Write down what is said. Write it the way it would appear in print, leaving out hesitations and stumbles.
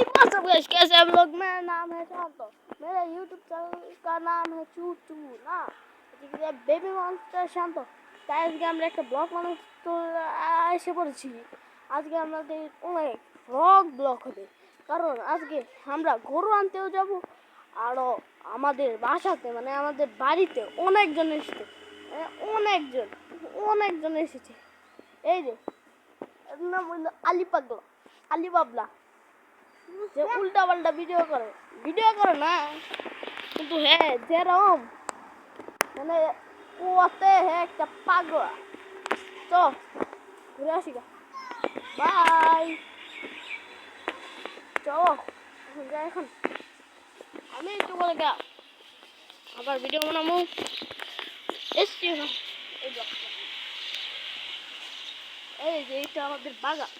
WhatsApp guys, कैसे आप लोग। मेरा नाम है शांतो, मेरे यूट्यूब चैनल का नाम है चू चू ना, ঠিক আছে বেবি মনস্টার শান্ত। তাই আজকে আমরা একটা ব্লগ বানাতে এসে পড়েছি। আজকে আমাদের অনেক ব্লগ হবে, কারণ আজকে আমরা গরু আনতেও যাব, আরও আমাদের বাসাতে মানে আমাদের বাড়িতে অনেকজন এসেছে, অনেকজন এসেছে। এই যে এর নাম হইল আলি পাগলা, আলি বাবলা, যে উল্টা পাল্টা ভিডিও করে না, কিন্তু হ্যাঁ যেরকম মানে কুয়াতে হ্যাঁ একটা পাগলা। তো ঘুরে আসি গা, বাই। চলো এখন যাই, এখন আমি একটু বলে গা আবার ভিডিও বানাবো। এসছি এখন এই যে এটা আমাদের বাগান,